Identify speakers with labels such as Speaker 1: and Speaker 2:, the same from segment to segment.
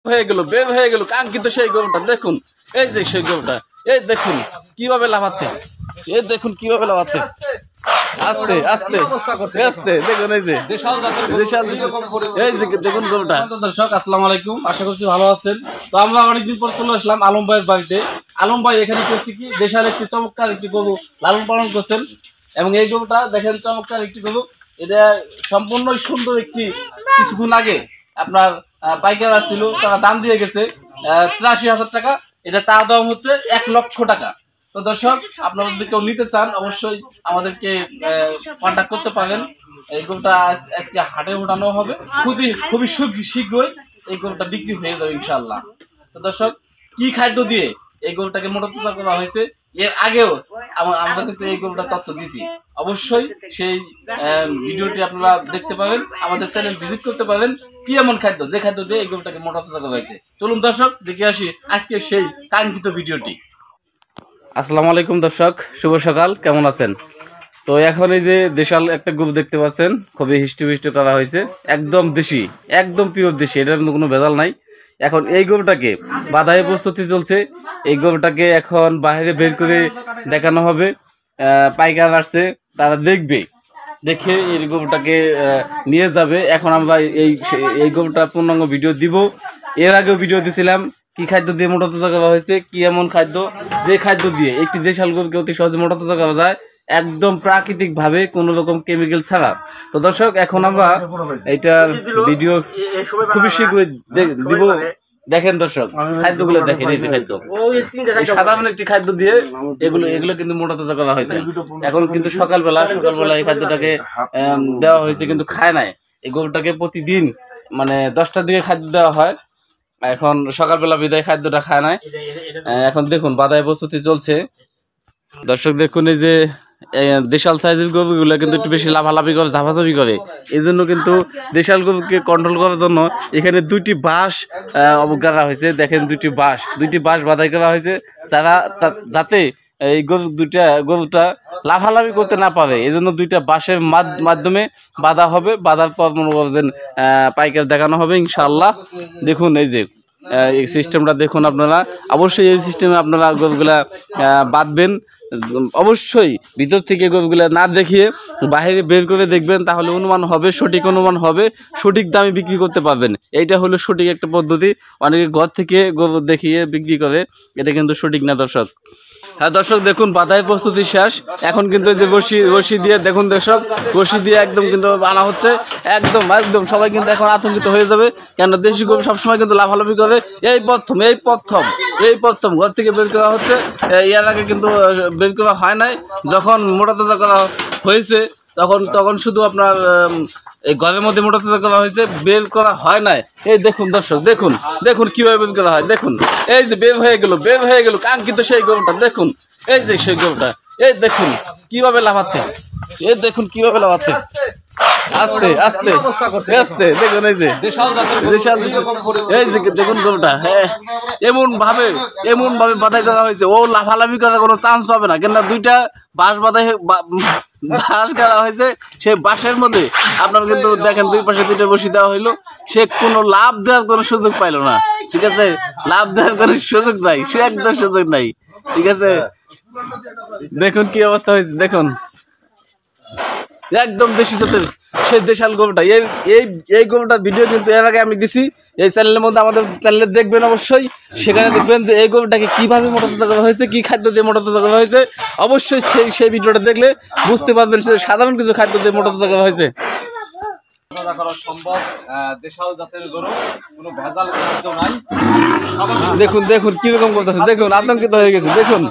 Speaker 1: হয়ে গেল, বের হয়ে গেল কাঙ্ক্ষিত সেই গরুটা। দেখুন এই যে সেই গরুটা, এই দেখুন কিভাবে লাফাচ্ছে, এই দেখুন কিভাবে লাফাচ্ছে, আস্তে আস্তে আস্তে। দেখুন এই যে দেশাল, এই যে দেখুন গরুটা।
Speaker 2: দর্শক আসসালামু আলাইকুম, আশা করছি ভালো আছেন। তো আমরা অনেকদিন পর চলে আসলাম আলম ভাইয়ের বাড়িতে। আলম ভাই এখানে করছি কি, দেশাল একটি চমৎকার একটি গরু লালন পালন করছেন, এবং এই গরুটা দেখেন চমৎকার একটি গরু। এটা সম্পূর্ণই সুন্দর একটি, কিছুক্ষণ আগে আপনার পাইকার আসছিল, তারা দাম দিয়ে গেছে ৮৩,০০০ টাকা। এটা চা দাম হচ্ছে ১,০০,০০০ টাকা। তো দর্শক আপনারা যদি কেউ নিতে চান অবশ্যই আমাদেরকে কন্ট্যাক্ট করতে পারেন। এই গরুটা আজকে হাটে ওঠানো হবে, খুবই শীঘ্রই এই গরুটা বিক্রি হয়ে যাবে ইনশাআল্লাহ। তো দর্শক কি খাদ্য দিয়ে এই গরুটাকে মোটাতাজা করা হয়েছে এর আগেও আমরা কিন্তু এই গরুটা তথ্য দিছি, অবশ্যই সেই ভিডিওটি আপনারা দেখতে পাবেন, আমাদের চ্যানেল ভিজিট করতে পারেন। কি এমন খাদ্য যে খাদ্য দিয়ে এই গরুটাকে মোটাতাজা করা হয়েছে, চলুন দর্শক দেখে আসি আজকে সেই কাঙ্ক্ষিত ভিডিওটি।
Speaker 1: আসসালামু আলাইকুম দর্শক, শুভ সকাল, কেমন আছেন? তো এখন এই যে দেশাল একটা গরু দেখতে পাচ্ছেন, খুবই হিষ্টপিষ্ট করা হয়েছে, একদম দেশি, একদম পিওর দেশি, এটার কোনো ভেজাল নাই। এখন এই গরুটাকে বাধাই প্রস্তুতি চলছে, এই গরুটাকে এখন বাইরে বের করে দেখানো হবে। পাইকার আসছে, তারা দেখবে, দেখে এই গরুটাকে নিয়ে যাবে। এখন আমরা এই গরুটার পূর্ণাঙ্গ ভিডিও দিব। এর আগেও ভিডিও দিয়েছিলাম কি খাদ্য দিয়ে মোটাতাজা করা হয়েছে, কি এমন খাদ্য যে খাদ্য দিয়ে একটি দেশাল গরুকে অতি সহজে মোটাতাজা করা যায়, একদম প্রাকৃতিক ভাবে, কোনো রকম কেমিক্যাল ছাড়া। তো দর্শক এখন আমরা এইটার ভিডিও খুবই শীঘ্রই দিব। দেখেন দর্শক, খাদ্যগুলো দেখেন, এই যে খাদ্য সাধারণ একটি খাদ্য দিয়ে এগুলো কিন্তু মোটাতাজা করা হয়েছে। এখন কিন্তু সকালবেলা এই খাদ্যটাকে দেওয়া হয়েছে, কিন্তু খায় নাই। এই গরুটাকে প্রতিদিন মানে 10টার দিকে খাদ্য দেওয়া হয়, এখন সকালবেলা বিদায় খাদ্যটা খায় নাই। এখন দেখুন বাধাই প্রস্তুতি চলছে। দর্শক দেখুন এই যে দেশাল সাইজের গরুগুলো কিন্তু একটু বেশি লাফালাফি করে, ঝাপাঝাপি করে, এই জন্য কিন্তু দেশাল গরুকে কন্ট্রোল করার জন্য এখানে 2টি বাঁশ করা হয়েছে। দেখেন 2টি বাঁশ বাধাই করা হয়েছে, যাতে এই গরুটা লাফালাফি করতে না পারে, এই জন্য 2টা বাঁশের মাধ্যমে বাঁধা হবে। বাঁধার পর মনে করছেন পাইকার দেখানো হবে ইনশাআল্লাহ। দেখুন এই যে এই সিস্টেমটা দেখুন, আপনারা অবশ্যই এই সিস্টেমে আপনারা গরুগুলা বাঁধবেন। অবশ্যই ভিতর থেকে গরুগুলা না দেখিয়ে বাইরে বের করে দেখবেন, তাহলে সঠিক অনুমান হবে, সঠিক দামে বিক্রি করতে পারবেন। এইটা হলো সঠিক একটা পদ্ধতি। অনেকে ঘর থেকে গরু দেখিয়ে বিক্রি করে, এটা কিন্তু সঠিক না দর্শক। হ্যাঁ দর্শক দেখুন বাধাই প্রস্তুতি শেষ। এখন কিন্তু যে রশি দিয়ে দেখুন দর্শক, রশি দিয়ে একদম কিন্তু আনা হচ্ছে, একদম সবাই কিন্তু এখন আতঙ্কিত হয়ে যাবে, কেন দেশি গরু সবসময় কিন্তু লাফালাফি করে। এই প্রথম ঘর থেকে বের করা হচ্ছে, এর আগে কিন্তু বের করা হয় নাই। যখন মোটাতাজা করা হয়েছে তখন শুধু আপনার এই ঘরের মধ্যে মোটাতাজা করা হয়েছে, বের করা হয় নাই। এই দেখুন দর্শক, দেখুন কিভাবে বের করা হয়। দেখুন এই যে বের হয়ে গেল কাঙ্ক্ষিত সেই গরুটা। দেখুন এই যে সেই গরুটা, এই দেখুন কিভাবে লাফাচ্ছে, এই দেখুন কিভাবে লাফাচ্ছে, আস্তে আস্তে আস্তে। দেখুন এই যে দেশাল, এই যে দেখুন গরুটা, হ্যাঁ এমন ভাবে বাধাই করা হয়েছে, ও লাফালাফি করার কোনো চান্স পাবে না, কেন 2টা বাঁশ করা হয়েছে। সেই বাঁশের মধ্যে আপনার কিন্তু দেখেন 2 পাশে 2টা বসি দেওয়া হইলো, সে কোনো লাভ দেওয়ার কোনো সুযোগ পাইলো না, ঠিক আছে, লাভ দেওয়ার কোনো সুযোগ নাই, সে একদম সুযোগ নাই, ঠিক আছে। দেখুন কি অবস্থা হয়েছে, দেখুন একদম দেশি জাতের সেই দেশাল গরুটা। এই গরুটার ভিডিও কিন্তু এর আগে আমি দিছি এই চ্যানেলের মধ্যে, আমাদের চ্যানেলে দেখবেন অবশ্যই, সেখানে দেখবেন যে এই গরুটাকে কিভাবে মোটাতাজা করা হয়েছে, কি খাদ্য দিয়ে মোটাতাজা করা হয়েছে। অবশ্যই সেই ভিডিওটা দেখলে বুঝতে পারবেন সে সাধারণ কিছু খাদ্য দিয়ে মোটাতাজা করা হয়েছে। দেখুন কিরকম করতেছে, দেখুন আতঙ্কিত হয়ে গেছে, দেখুন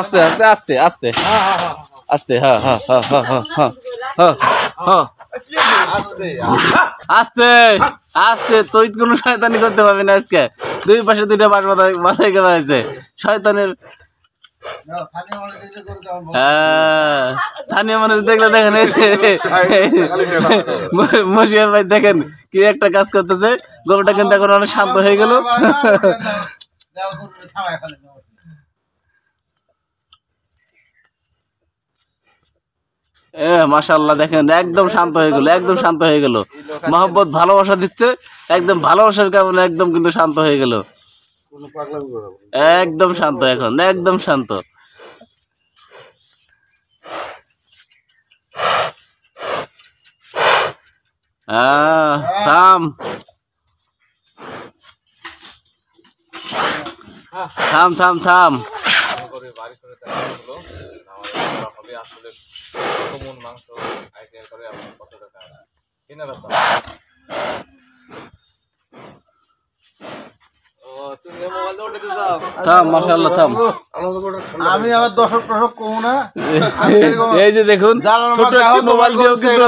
Speaker 1: আস্তে আস্তে আস্তে আস্তে আস্তে আস্তে। তুই কোনো শয়তানি করতে পারবি না আজকে, 2 পাশে 2টা বাঁশ বাধাই করা হয়েছে শয়তানের। স্থানীয় মানুষ দেখলে দেখেন, মশিয়ার ভাই দেখেন কি একটা কাজ করতেছে, গরুটা কিন্তু এখন অনেক শান্ত হয়ে গেল। মাশাআল্লাহ দেখেন একদম শান্ত হয়ে গেল, একদম শান্ত হয়ে গেল। মহব্বত ভালোবাসা দিচ্ছে, একদম ভালোবাসার কারণে একদম কিন্তু শান্ত হয়ে গেল, একদম শান্ত, এখন একদম শান্ত। থাম থাম থাম থাম। থাম মাশাআল্লাহ থাম।
Speaker 3: আমি আবার দর্শক কমু না।
Speaker 1: এই যে দেখুন ছোট একটি মোবাইল দিয়েও কিন্তু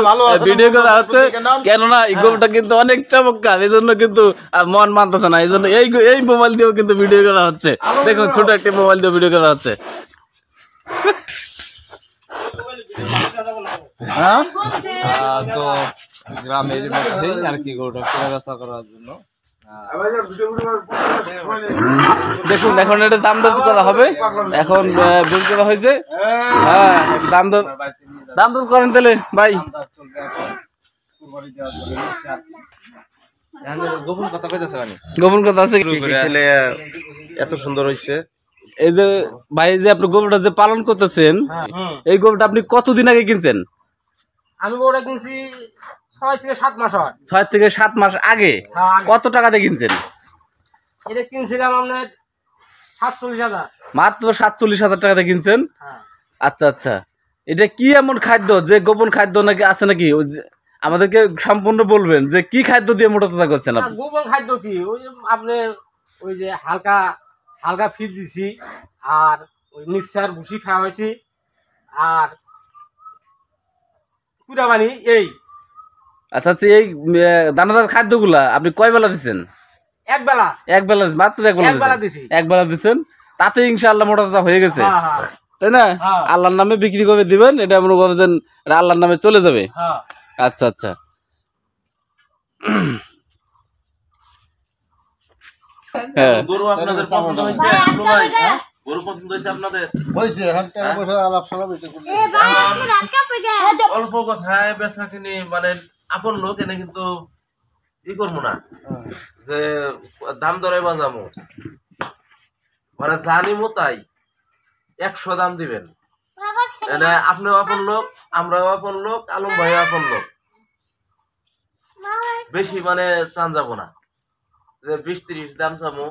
Speaker 1: ভিডিও করা হচ্ছে, কেননা এই গরুটা কিন্তু অনেক চমৎকার, এই জন্য কিন্তু মন মানতেছে না, এই জন্য এই মোবাইল দিয়েও কিন্তু ভিডিও করা হচ্ছে। দেখুন ছোট একটি মোবাইল দিয়ে ভিডিও করা হচ্ছে।
Speaker 4: তো গ্রামের মধ্যেই আর কি গরুটা কেনাবেচা করার জন্য।
Speaker 1: দেখুন এখন এটা দাম দর করা হবে, এখন বুঝ করা হয়েছে। হ্যাঁ দাম দর করেন তাহলে ভাই।
Speaker 4: গোপন কথা কইতেছে মানে
Speaker 1: গোপন কথা আছে
Speaker 3: এত সুন্দর হইছে।
Speaker 1: এই যে ভাই যে আপনি গরুটা যে পালন করতেছেন, এই গরুটা আপনি কতদিন আগে কিনছেন?
Speaker 5: আমি ওটা কিনছি 6 থেকে 7 মাস হয়।
Speaker 1: 6 থেকে 7 মাস আগে। কত টাকা দিয়ে কিনছেন?
Speaker 5: এটা কিনছিলাম আপনার 47,000।
Speaker 1: মাত্র 47,000 টাকা দিয়ে কিনছেন?
Speaker 5: হ্যাঁ।
Speaker 1: আচ্ছা আচ্ছা, এটা কি এমন খাদ্য যে গোপন খাদ্য নাকি আছে নাকি? ওই যে আমাদেরকে সম্পূর্ণ বলবেন যে কি খাদ্য দিয়ে মোটা তাজা করছেন আপনি?
Speaker 5: গোপন খাদ্য কি ওই যে আপনার ওই যে হালকা হালকা ফিড দিছি, আর ওই মিক্সার ভুসি খাওয়া হয়েছি, আর কুড়াবানি এই।
Speaker 1: আচ্ছা আচ্ছা, এই দানাদার খাদ্যগুলা আপনি কয় বেলা দিচ্ছেন?
Speaker 5: একবেলা
Speaker 1: এক বেলা, মাত্র এক বেলা
Speaker 5: দিছি।
Speaker 1: এক বেলা দিচ্ছেন, তাতে ইনশাআল্লাহ মোটা তাজা হয়ে গেছে,
Speaker 5: হ্যাঁ হ্যাঁ
Speaker 1: তাই না?
Speaker 5: হ্যাঁ।
Speaker 1: আল্লাহর নামে বিক্রি করে দিবেন, এটা মনে করছেন আল্লাহর নামে চলে যাবে।
Speaker 5: হ্যাঁ।
Speaker 1: আচ্ছা আচ্ছা। হ্যাঁ
Speaker 3: গরু আপনাদের পছন্দ হইছে? গরু পছন্দ হইছে আপনাদের? হইছে, এখন টাকা পয়সা আলাপ সালাপ এটা করলে অল্প কথায় বেচা কিনি, মানে আপন লোক এনে কিন্তু ই করবো না যে দাম দরে বাজামো, মানে জানিমো তাই 100 দাম দিবেন। এনে আপনিও আপন লোক, আমরাও আপন লোক, আলম ভাই আপন লোক, বেশি মানে চান যাবো না যে 20-30 দাম চামো,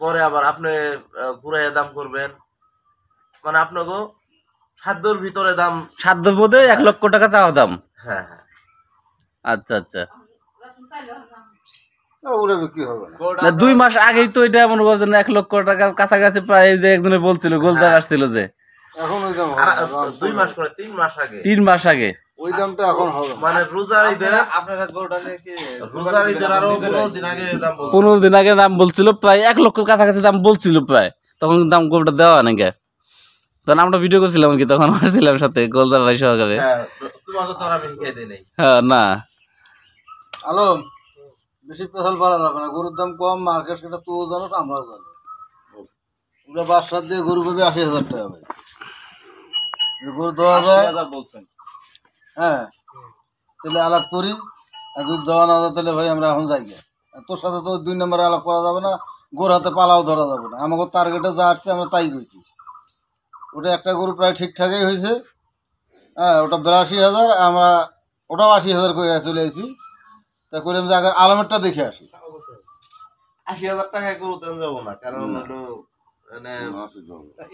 Speaker 3: পরে আবার আপনি ঘুরাইয়া দাম করবেন, মানে আপনাকে সাধ্যর ভিতরে দাম,
Speaker 1: সাধ্যের মধ্যে 1 লক্ষ টাকা চাওয়া দাম।
Speaker 3: হ্যাঁ হ্যাঁ।
Speaker 1: আচ্ছা আচ্ছা,
Speaker 3: ওটা বিক্রি হবে
Speaker 1: না 2 মাস আগেই তো এটা মনে করছেন 1 লক্ষ টাকার কাছাকাছি প্রায়, যে একজনে বলছিল গোলজার আসছিল যে
Speaker 3: এখন ওই দাম 2 মাস করে 3 মাস আগে,
Speaker 1: 3 মাস আগে
Speaker 3: ওই দামটা এখন হবে, মানে রোজার ঈদের,
Speaker 4: আপনারা গরুটা নিয়ে কি
Speaker 3: রোজার ঈদের আরো 15 দিন আগে দাম বলছে।
Speaker 1: 15 দিন আগে দাম বলছিল, প্রায় 1 লক্ষের কাছাকাছি দাম বলছিল প্রায়, তখন কিন্তু দাম গোটা দেওয়া নাকি, তখন আমরা ভিডিও করছিলাম কি, তখন আসছিলাম সাথে গোলজার ভাই সহকারে।
Speaker 3: হ্যাঁ, তোমাকে তো আমি শিখাই দেই নাই।
Speaker 1: হ্যাঁ না
Speaker 3: আলম, বেশি পেছাল পারা যাবে না, গরুর দাম কম, মার্কেট সেটা তুই জানো, আমরাও জানি। ওটা বাসার দিয়ে গরু পাবে 80,000 টাকা ভাই, গরু দেওয়া যায়
Speaker 4: বলছেন।
Speaker 3: হ্যাঁ, তাহলে আলাপ করি, আর যদি দেওয়া না যায় তাহলে ভাই আমরা এখন যাই গে। তোর সাথে তো 2 নম্বরে আলাপ করা যাবে না, গরু হাতে পালাও ধরা যাবে না, আমাকে টার্গেটে যা আসছে আমরা তাই করছি। ওটা একটা গরু প্রায় ঠিকঠাকই হয়েছে, হ্যাঁ, ওটা 82,000, আমরা ওটাও 80,000 করে চলে আসি, তা করলাম যে আগে আলমেরটা দেখে আসি। 80,000 টাকায় গরু দেন যাবো না, কারণ হলো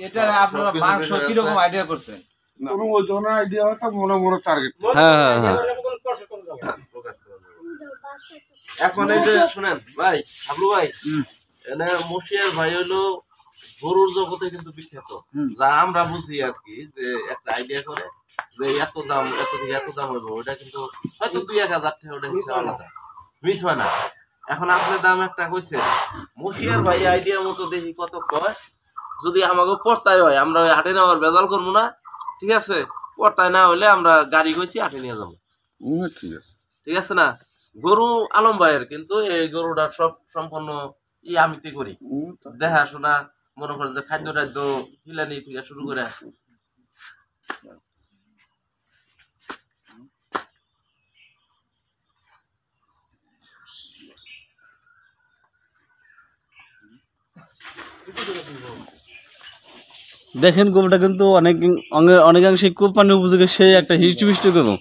Speaker 4: এটা আপনারা মাংস কিরকম আইডিয়া করছেন?
Speaker 1: হ্যাঁ হ্যাঁ হ্যাঁ,
Speaker 3: এখন এই যে শুনেন ভাই, হাবলু ভাই, এনে মুশিয়ার ভাই হলো গরুর জগতে কিন্তু বিখ্যাত, যা আমরা বুঝি আর কি, যে একটা আইডিয়া করে যে এত দাম, এত থেকে এত দাম হইব, ওটা কিন্তু হয়তো 2-1,000 টাকা ওটা হিসাব আলাদা, মিস হয় না। এখন আপনার দাম একটা কইছে, মুশিয়ার ভাই আইডিয়া মতো দেখি কত কয়, যদি আমাকে পড়তায় হয় আমরা ওই হাটে নেওয়ার বেজাল করবো না, ঠিক আছে? পড়তায় না হইলে আমরা গাড়ি কইছি হাটে নিয়ে যাবো, ঠিক আছে না? গরু আলম ভাইয়ের, কিন্তু এই গরুটার সব সম্পূর্ণ আমিতে করি, দেখাশোনা, মনে করেন যে খাদ্য টাদ্য হিলানি থেকে শুরু করে
Speaker 1: দেখেন গরুটা কিন্তু অনেকাংশে কোরবানি উপযোগী, সেই একটা হিষ্টপিষ্ট গরু।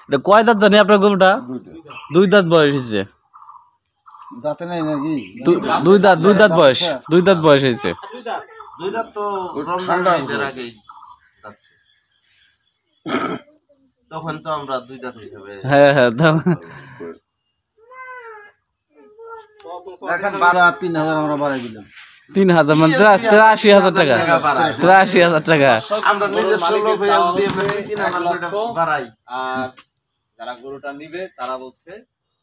Speaker 1: এটা কয় দাঁত জানি আপনার গরুটা? 2 দাঁত বয়স হয়েছে।
Speaker 6: দাঁতে নাই নাকি?
Speaker 1: 2 দাঁত বয়স, 2 দাঁত বয়স হয়েছে।
Speaker 3: দুইটা তো রমজান ঈদের আগেই যাচ্ছে, তখন তো আমরা 2 দাঁত হিসেবে
Speaker 1: হ্যাঁ হ্যাঁ,
Speaker 6: 3,000 আমরা বাড়াই দিলাম।
Speaker 1: 3,000 মানে 83,000 টাকা, 83,000 টাকা।
Speaker 3: আমরা নিজস্ব লোক হয়ে যদি আমরা 3,000 টাকা বাড়াই।
Speaker 4: আর যারা গরুটা নিবে তারা বলছে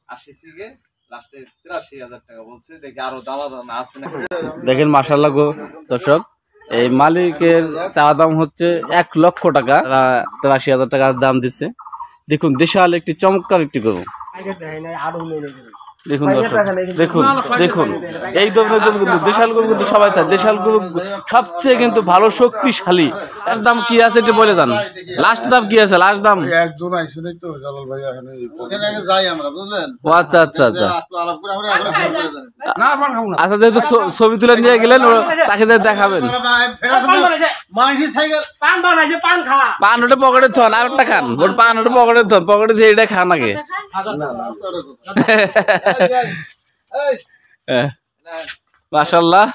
Speaker 4: 80 থেকে লাস্টে 83,000 টাকা বলছে। দেখি আরো দাম আছে না।
Speaker 1: দেখেন মাশাআল্লাহ গো দর্শক, এই মালিকের চা দাম হচ্ছে 1 লক্ষ টাকা, 83,000 টাকার দাম দিচ্ছে। দেখুন দেশাল একটি চমৎকার একটি গরু। দেখুন দর্শক, দেখুন দেখুন এই ধরনের গরু কিন্তু দেশাল গরু কিন্তু সবাই চায়। দেশাল গরু সবচেয়ে কিন্তু ভালো শক্তিশালী। এর দাম কি আছে এটা বলে যান, লাস্ট দাম কি আছে? লাস্ট দাম
Speaker 6: একজন আইসেনি তো জালাল ভাই, ওখানে আগে যাই আমরা, বুঝলেন?
Speaker 1: ও আচ্ছা আচ্ছা আচ্ছা
Speaker 6: একটু আলাপ করে আমরা এখন ফোন করে জানি।
Speaker 1: আচ্ছা, যেহেতু ছবি তুলে নিয়ে গেলেন তাকে যে দেখাবেন।
Speaker 6: মানসি সাইকেল
Speaker 1: পান ওটা পকেটে থন, আর একটা খান। ওর পান ওটা পকেটে থন, পকেটে দিয়ে এটা খান আগে। মাশাআল্লাহ